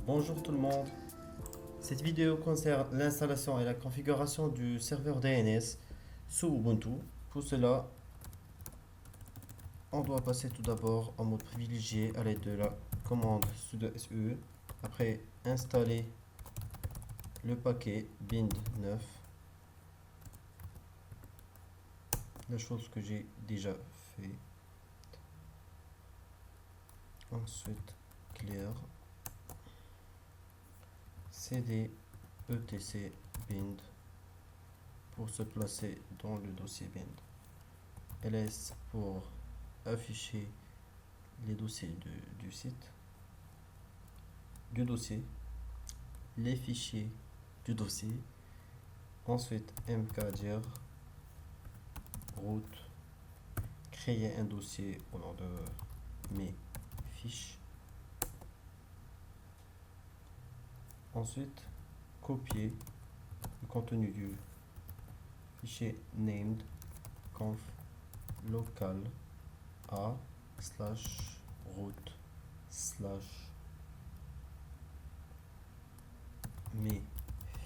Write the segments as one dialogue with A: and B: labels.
A: Bonjour tout le monde. Cette vidéo concerne l'installation et la configuration du serveur DNS sous Ubuntu. Pour cela, on doit passer tout d'abord en mode privilégié à l'aide de la commande sudo su. Après, installer le paquet bind 9, la chose que j'ai déjà fait. Ensuite, clear cd etc bind pour se placer dans le dossier bind. ls pour afficher les dossiers du site, du dossier, les fichiers du dossier. Ensuite, mkdir root, créer un dossier au nom de mes fiches. Ensuite, copier le contenu du fichier named conf local a slash root slash mes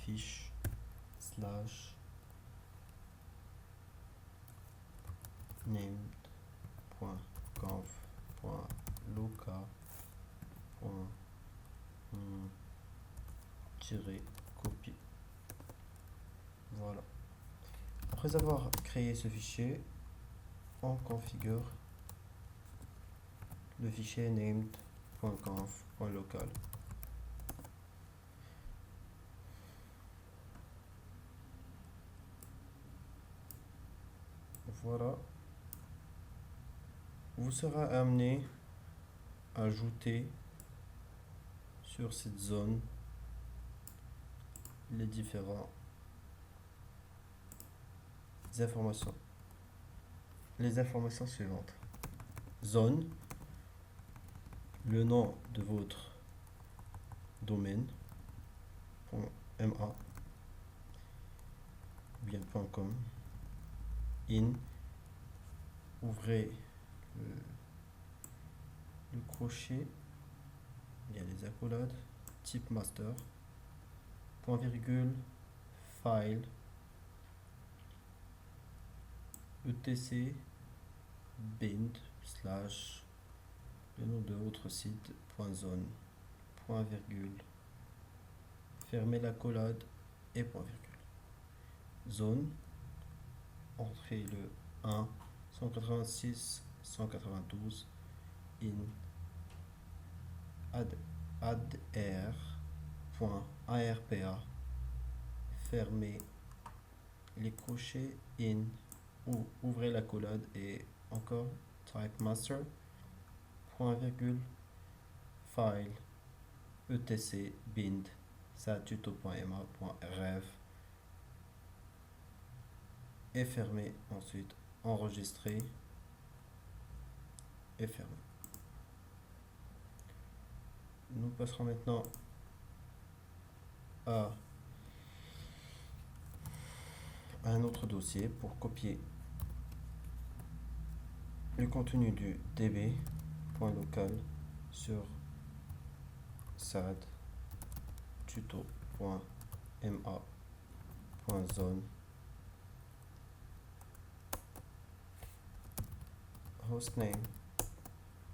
A: fiches slash named.conf.local.copie. Voilà. Après avoir créé ce fichier, on configure le fichier named.conf.local. Voilà. Vous serez amené à ajouter sur cette zone les différentes informations. Les informations suivantes. Zone, le nom de votre domaine, .ma, bien .com, in, ouvrez le crochet, il y a les accolades, type master, point virgule, file, etc bind slash le nom de votre site point zone point virgule, fermez l'accolade et point virgule. Zone, entrez le 1 186 192 in add.arpa, fermez les crochets in ou ouvrez l'accolade et encore type master point virgule file etc bind satuto.ma.ref et fermez ensuite enregistrer et fermez. Nous passerons maintenant à un autre dossier pour copier le contenu du db.local sur sad tuto.ma.zone hostname.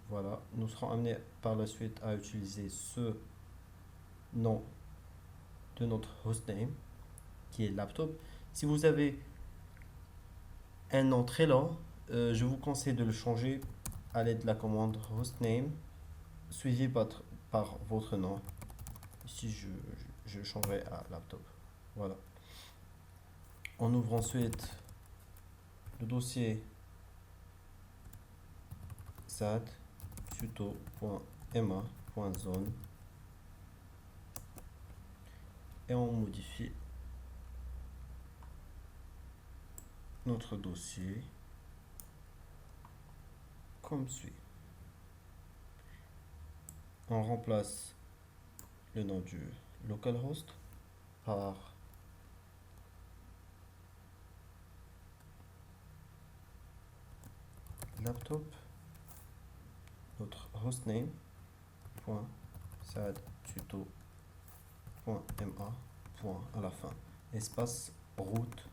A: Voilà, nous serons amenés par la suite à utiliser ce nom de notre hostname qui est laptop. Si vous avez un nom très long, je vous conseille de le changer à l'aide de la commande hostname suivi par votre nom. Ici, je changerai à laptop. Voilà. On ouvre ensuite le dossier sad tuto.ma.zone et on modifie notre dossier comme suit. On remplace le nom du localhost par laptop, notre hostname sad tuto point ma point à la fin, espace route,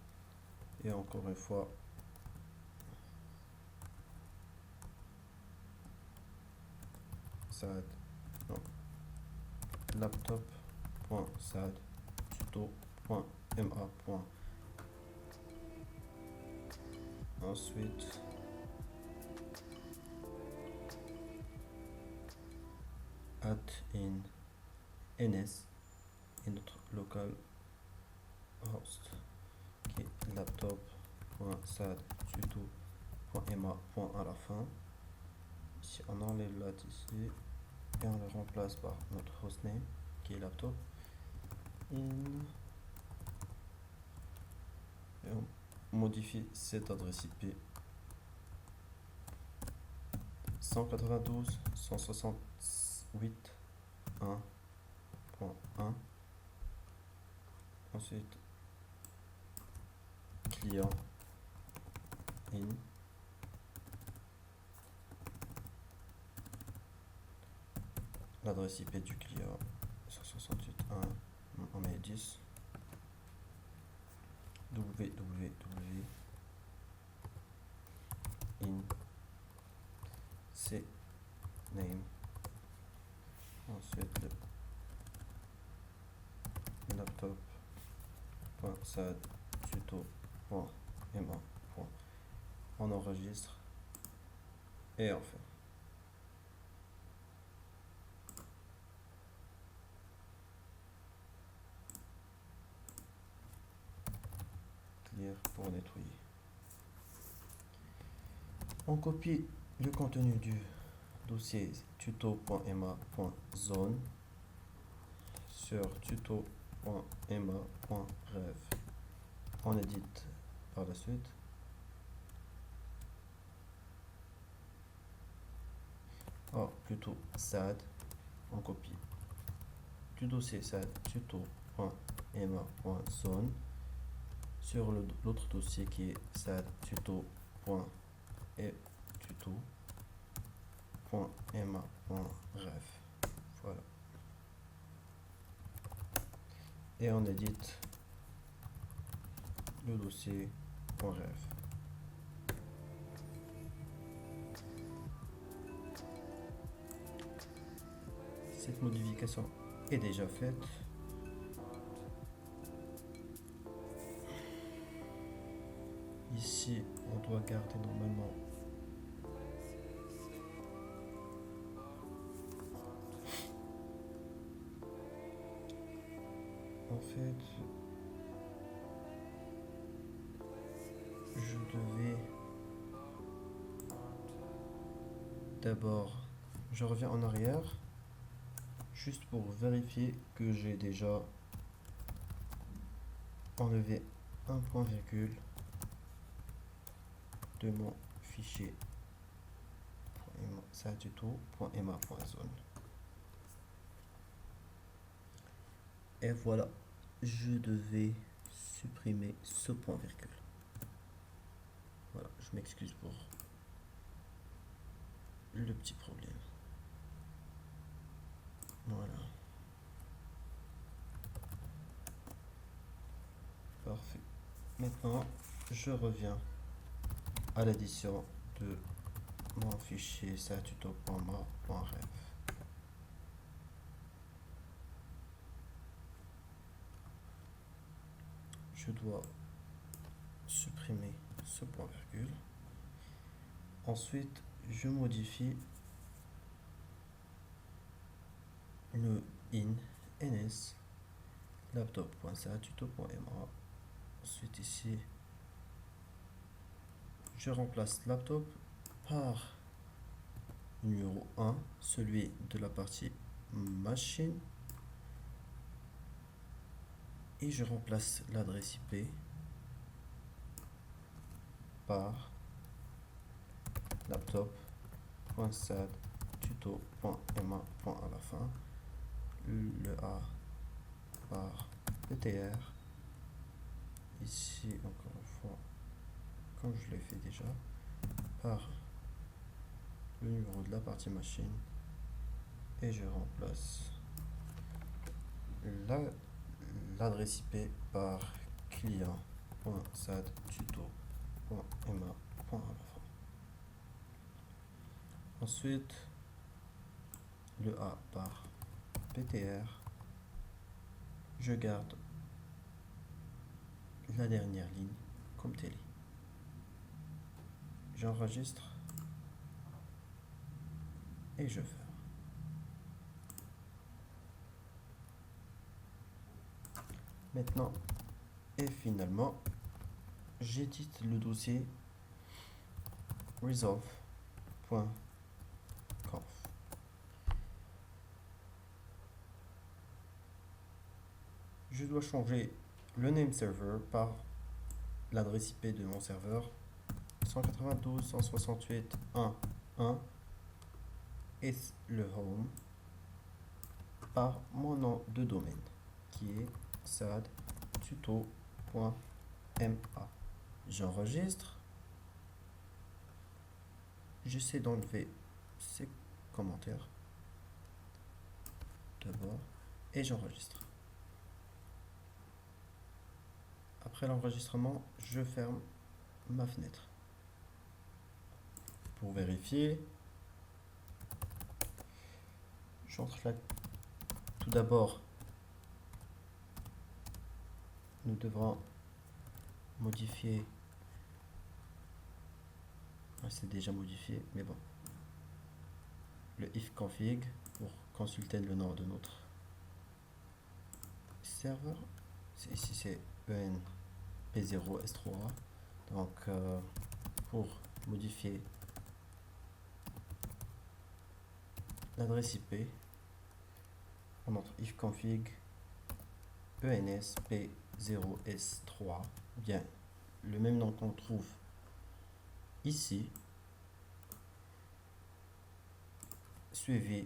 A: et encore une fois sad, non, laptop.sad tuto.ma. Ensuite in ns et notre local host qui est laptop.sad tuto.ma à la fin. Ici on enlève la ici et on le remplace par notre hostname qui est laptop in, et on modifie cette adresse IP 192.168.1.1. Ensuite client in, l'adresse IP du client 168.1, on met 10 www in c name, ensuite le laptop.sad tuto.ma. On enregistre et on fait. Clear pour nettoyer. On copie le contenu du dossier tuto.ma.zone sur tuto.ma.ref. On édite par la suite. Plutôt sad, on copie du dossier sad tuto.ma.zone sur l'autre dossier qui est sad tuto.ma.ref. Voilà. Et on édite le dossier .ref. Cette modification est déjà faite. Ici, on doit garder normalement en fait je devais d'abord, je reviens en arrière juste pour vérifier que j'ai déjà enlevé un point virgule de mon fichier .ma.zone. Et voilà, je devais supprimer ce point virgule. Voilà, je m'excuse pour le petit problème. Voilà. Parfait. Maintenant, je reviens à l'édition de mon fichier satuto.ma.ref. Je dois supprimer ce point virgule. Ensuite, je modifie le in ns laptop.satuto.ma. Ensuite ici, je remplace laptop par numéro 1, celui de la partie machine, et je remplace l'adresse IP par laptop.sad tuto.ma à la fin, le A par PTR, ici encore une fois comme je l'ai fait déjà, par le numéro de la partie machine, et je remplace l'adresse IP par client.sadtuto.ma.à la fin. Ensuite, le A par PTR. Je garde la dernière ligne comme télé. J'enregistre et je ferme. Maintenant, et finalement, j'édite le dossier resolve.conf. Je dois changer le name server par l'adresse IP de mon serveur 192.168.1.1 et le home par mon nom de domaine qui est sadtuto.ma. J'enregistre. J'essaie d'enlever ces commentaires d'abord et j'enregistre. Après l'enregistrement, je ferme ma fenêtre. Pour vérifier, j'entre là. Tout d'abord, nous devrons modifier. C'est déjà modifié, mais bon. Le ifconfig pour consulter le nom de notre serveur. Ici c'est enp0s3. Donc pour modifier l'adresse IP, on entre ifconfig enspf0s3, bien le même nom qu'on trouve ici, suivi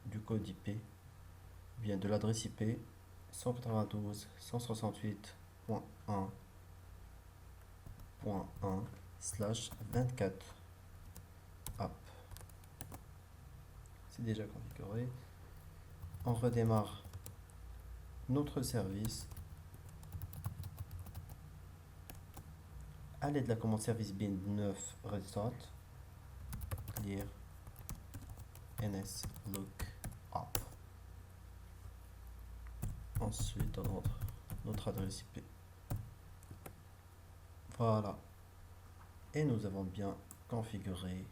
A: du code IP, bien de l'adresse IP 192.168.1.1/24 app. C'est déjà configuré. On redémarre notre service à l'aide de la commande service bin 9 restart clear ns lookup. Ensuite on entre notre adresse IP. Voilà, et nous avons bien configuré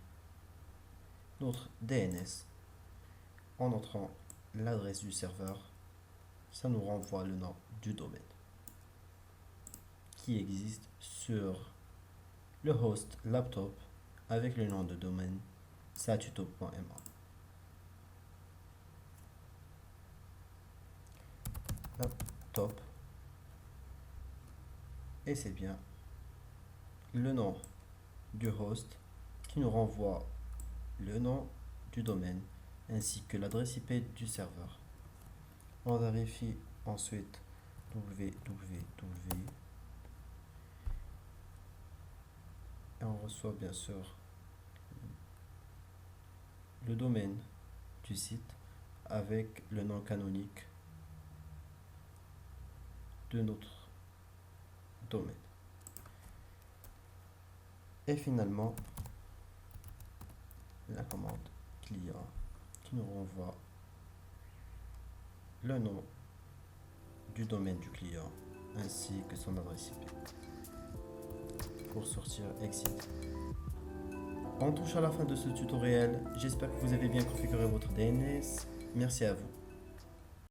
A: notre DNS. En entrant l'adresse du serveur, ça nous renvoie le nom du domaine qui existe sur le host laptop avec le nom de domaine sadtuto.ma. Laptop, et c'est bien le nom du host qui nous renvoie le nom du domaine ainsi que l'adresse IP du serveur. On vérifie ensuite www et on reçoit bien sûr le domaine du site avec le nom canonique de notre domaine. Et finalement, la commande client qui nous renvoie le nom du domaine du client ainsi que son adresse IP. Pour sortir exit. On touche à la fin de ce tutoriel. J'espère que vous avez bien configuré votre DNS. Merci à vous.